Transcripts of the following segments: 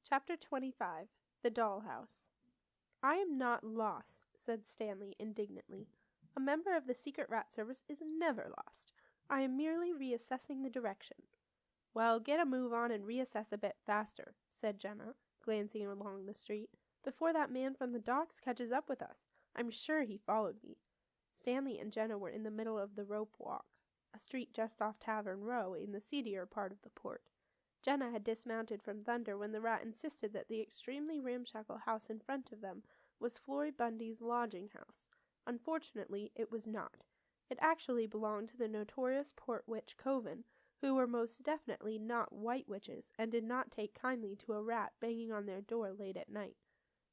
Chapter 25. The Dollhouse. "I am not lost," said Stanley indignantly. "A member of the Secret Rat Service is never lost. I am merely reassessing the direction." "Well, get a move on and reassess a bit faster," said Jenna, glancing along the street, "before that man from the docks catches up with us. I'm sure he followed me." Stanley and Jenna were in the middle of the Rope Walk, a street just off Tavern Row in the seedier part of the port. Jenna had dismounted from Thunder when the rat insisted that the extremely ramshackle house in front of them was Florrie Bundy's lodging house. Unfortunately, it was not. It actually belonged to the notorious Port Witch Coven, who were most definitely not white witches and did not take kindly to a rat banging on their door late at night.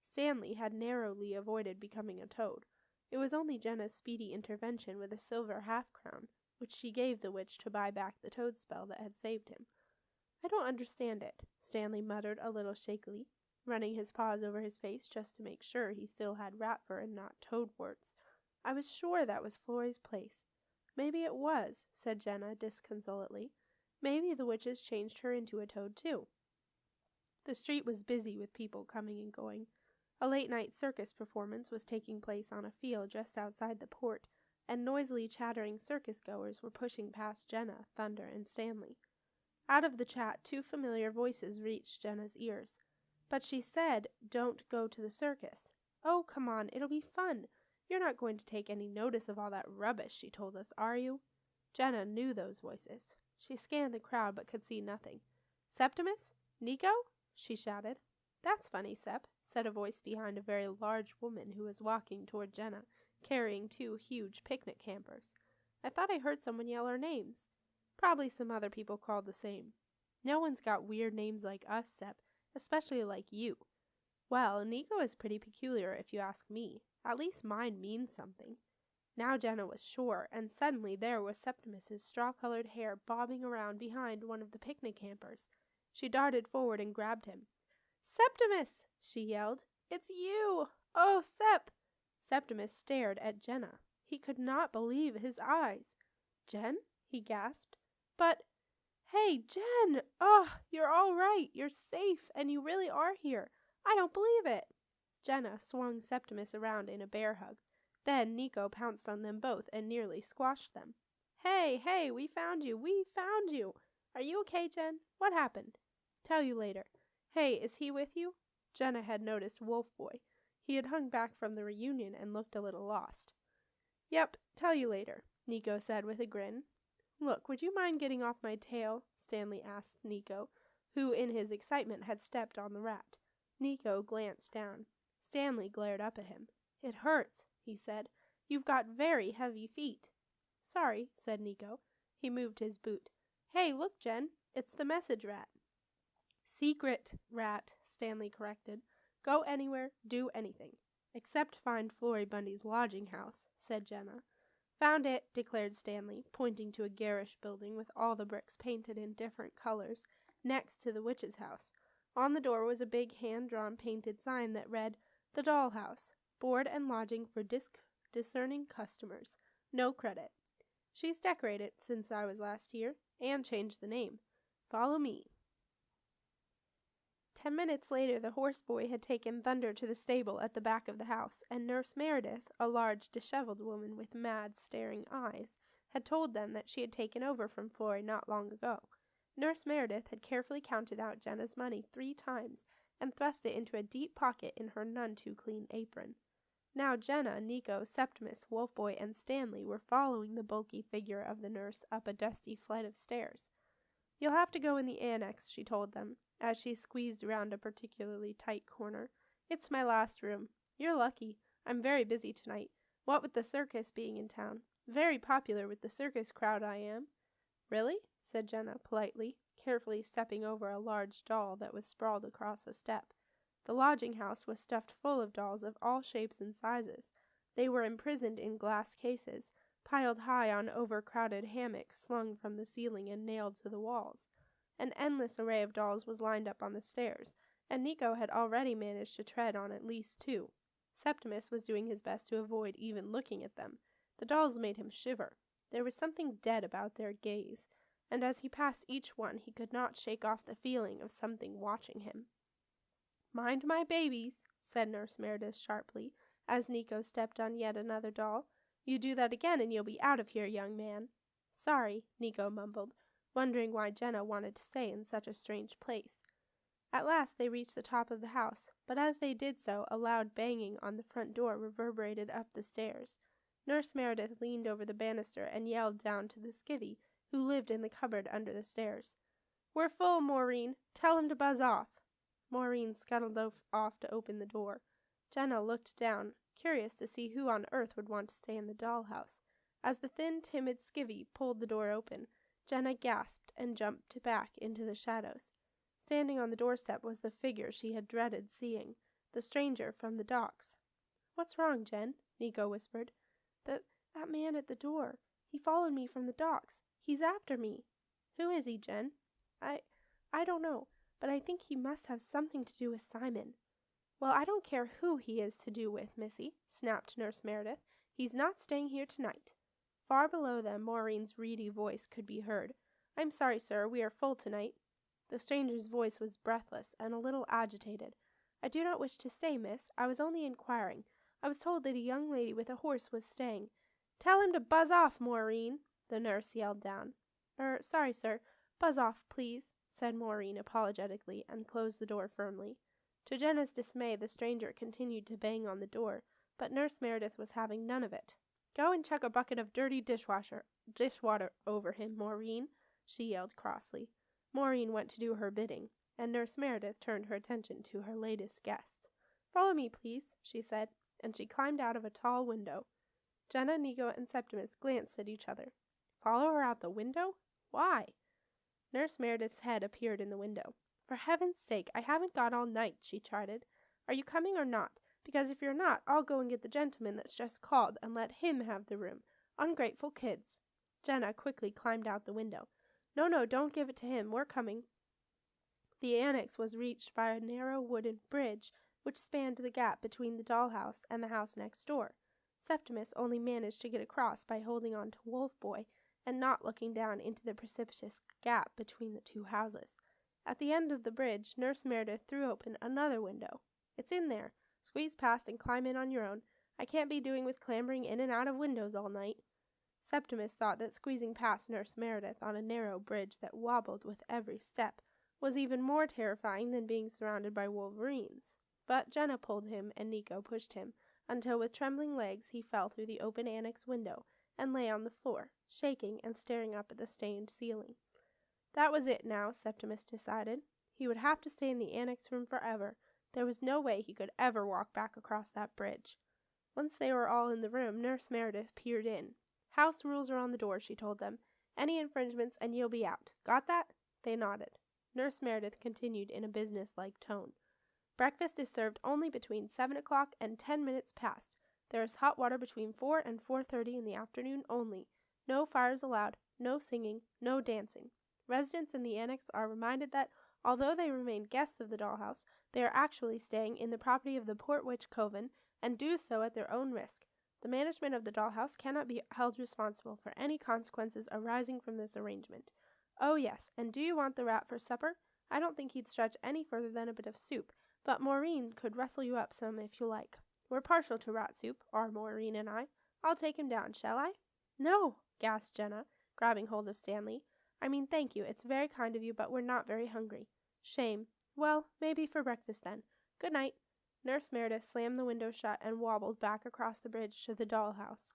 Stanley had narrowly avoided becoming a toad. It was only Jenna's speedy intervention with a silver half-crown, which she gave the witch to buy back the toad spell that had saved him. "I don't understand it," Stanley muttered a little shakily, running his paws over his face just to make sure he still had rat fur and not toad warts. "I was sure that was Florrie's place." "Maybe it was," said Jenna disconsolately. "Maybe the witches changed her into a toad too." The street was busy with people coming and going. A late-night circus performance was taking place on a field just outside the port, and noisily chattering circus-goers were pushing past Jenna, Thunder, and Stanley. Out of the chat, two familiar voices reached Jenna's ears. "But she said, 'Don't go to the circus.'" "Oh, come on, it'll be fun. You're not going to take any notice of all that rubbish she told us, are you?" Jenna knew those voices. She scanned the crowd but could see nothing. "Septimus? Nico?" she shouted. "That's funny, Sep," said a voice behind a very large woman who was walking toward Jenna, carrying two huge picnic hampers. "I thought I heard someone yell our names." "Probably some other people called the same." "No one's got weird names like us, Sep, especially like you." "Well, Nico is pretty peculiar if you ask me. At least mine means something." Now Jenna was sure, and suddenly there was Septimus's straw-colored hair bobbing around behind one of the picnic hampers. She darted forward and grabbed him. "Septimus!" she yelled. "It's you! Oh, Sep!" Septimus stared at Jenna. He could not believe his eyes. "Jen?" he gasped. "But, hey, Jen! Oh, you're all right. You're safe, and you really are here. I don't believe it." Jenna swung Septimus around in a bear hug. Then Nico pounced on them both and nearly squashed them. Hey, we found you. We found you. Are you okay, Jen? What happened?" "Tell you later." "Hey, is he with you?" Jenna had noticed Wolf Boy. He had hung back from the reunion and looked a little lost. "Yep, tell you later," Nico said with a grin. "Look, would you mind getting off my tail?" Stanley asked Nico, who in his excitement had stepped on the rat. Nico glanced down. Stanley glared up at him. "It hurts," he said. "You've got very heavy feet." "Sorry," said Nico. He moved his boot. "Hey, look, Jen. It's the message rat." "Secret rat," Stanley corrected. "Go anywhere, do anything." "Except find Florrie Bundy's lodging house," said Jenna. "Found it," declared Stanley, pointing to a garish building with all the bricks painted in different colors, next to the witch's house. On the door was a big hand-drawn painted sign that read, "The Dollhouse. Board and lodging for discerning customers. No credit. She's decorated since I was last here, and changed the name. Follow me." 10 minutes later, the horseboy had taken Thunder to the stable at the back of the house, and Nurse Meredith, a large, disheveled woman with mad, staring eyes, had told them that she had taken over from Florrie not long ago. Nurse Meredith had carefully counted out Jenna's money 3 times, and thrust it into a deep pocket in her none-too-clean apron. Now Jenna, Nico, Septimus, Wolfboy, and Stanley were following the bulky figure of the nurse up a dusty flight of stairs. "You'll have to go in the annex," she told them, as she squeezed around a particularly tight corner. "It's my last room. You're lucky. I'm very busy tonight, what with the circus being in town. Very popular with the circus crowd, I am." "Really?" said Jenna politely, carefully stepping over a large doll that was sprawled across a step. The lodging house was stuffed full of dolls of all shapes and sizes. They were imprisoned in glass cases, piled high on overcrowded hammocks slung from the ceiling and nailed to the walls. An endless array of dolls was lined up on the stairs, and Nico had already managed to tread on at least 2. Septimus was doing his best to avoid even looking at them. The dolls made him shiver. There was something dead about their gaze, and as he passed each one he could not shake off the feeling of something watching him. Mind my babies, said Nurse Meredith sharply, as Nico stepped on yet another doll. You do that again and you'll be out of here, young man. Sorry, Nico mumbled, wondering why Jenna wanted to stay in such a strange place. At last they reached the top of the house, but as they did so, a loud banging on the front door reverberated up the stairs. Nurse Meredith leaned over the banister and yelled down to the skivvy, who lived in the cupboard under the stairs. We're full, Maureen. Tell him to buzz off. Maureen scuttled off to open the door. Jenna looked down, curious to see who on earth would want to stay in the dollhouse. As the thin, timid skivvy pulled the door open, Jenna gasped and jumped back into the shadows. Standing on the doorstep was the figure she had dreaded seeing, the stranger from the docks. What's wrong, Jen? Nico whispered. That man at the door. He followed me from the docks. He's after me. Who is he, Jen? I don't know, but I think he must have something to do with Simon. Well, I don't care who he is to do with, Missy, snapped Nurse Meredith. He's not staying here tonight. Far below them, Maureen's reedy voice could be heard. I'm sorry, sir, we are full tonight. The stranger's voice was breathless and a little agitated. I do not wish to stay, miss. I was only inquiring. I was told that a young lady with a horse was staying. Tell him to buzz off, Maureen, the nurse yelled down. Sorry, sir. Buzz off, please, said Maureen apologetically and closed the door firmly. To Jenna's dismay, the stranger continued to bang on the door, but Nurse Meredith was having none of it. Go and chuck a bucket of dirty dishwater over him, Maureen, she yelled crossly. Maureen went to do her bidding, and Nurse Meredith turned her attention to her latest guest. Follow me, please, she said, and she climbed out of a tall window. Jenna, Nico, and Septimus glanced at each other. Follow her out the window? Why? Nurse Meredith's head appeared in the window. For heaven's sake, I haven't got all night, she chided. Are you coming or not? Because if you're not, I'll go and get the gentleman that's just called and let him have the room. Ungrateful kids. Jenna quickly climbed out the window. No, don't give it to him. We're coming. The annex was reached by a narrow wooden bridge which spanned the gap between the dollhouse and the house next door. Septimus only managed to get across by holding on to Wolf Boy and not looking down into the precipitous gap between the two houses. At the end of the bridge, Nurse Meredith threw open another window. It's in there. Squeeze past and climb in on your own. I can't be doing with clambering in and out of windows all night. Septimus thought that squeezing past Nurse Meredith on a narrow bridge that wobbled with every step was even more terrifying than being surrounded by wolverines. But Jenna pulled him and Nico pushed him, until with trembling legs he fell through the open annex window and lay on the floor, shaking and staring up at the stained ceiling. That was it now, Septimus decided. He would have to stay in the annex room forever. There was no way he could ever walk back across that bridge. Once they were all in the room, Nurse Meredith peered in. House rules are on the door, she told them. Any infringements and you'll be out. Got that? They nodded. Nurse Meredith continued in a business-like tone. Breakfast is served only between 7 o'clock and 10 minutes past. There is hot water between 4 and 4:30 in the afternoon only. No fires allowed, no singing, no dancing. Residents in the annex are reminded that, although they remain guests of the dollhouse, they are actually staying in the property of the Port Witch Coven and do so at their own risk. The management of the dollhouse cannot be held responsible for any consequences arising from this arrangement. Oh yes, and do you want the rat for supper? I don't think he'd stretch any further than a bit of soup, but Maureen could rustle you up some if you like. We're partial to rat soup, are Maureen and I. I'll take him down, shall I? No, gasped Jenna, grabbing hold of Stanley. I mean, thank you, it's very kind of you, but we're not very hungry. Shame. Well, maybe for breakfast then. Good night. Nurse Meredith slammed the window shut and wobbled back across the bridge to the dollhouse.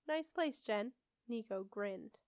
Nice place, Jen. Nico grinned.